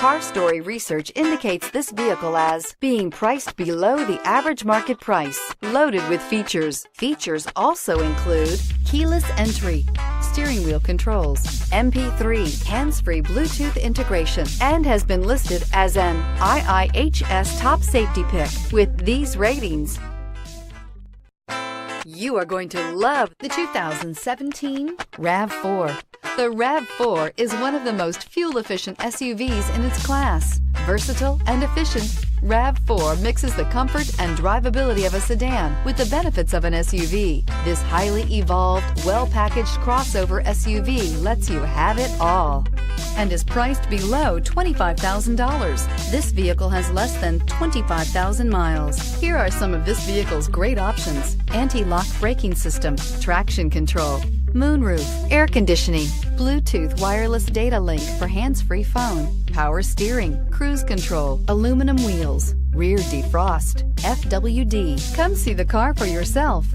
Car Story research indicates this vehicle as being priced below the average market price, loaded with features. Features also include keyless entry, steering wheel controls, MP3, hands-free Bluetooth integration, and has been listed as an IIHS top safety pick with these ratings. You are going to love the 2017 RAV4. The RAV4 is one of the most fuel-efficient SUVs in its class. Versatile and efficient, RAV4 mixes the comfort and drivability of a sedan with the benefits of an SUV. This highly evolved, well-packaged crossover SUV lets you have it all and is priced below $25,000. This vehicle has less than 25,000 miles. Here are some of this vehicle's great options: anti-lock braking system, traction control, moonroof, air conditioning, Bluetooth wireless data link for hands-free phone, power steering, cruise control, aluminum wheels, rear defrost, FWD. Come see the car for yourself.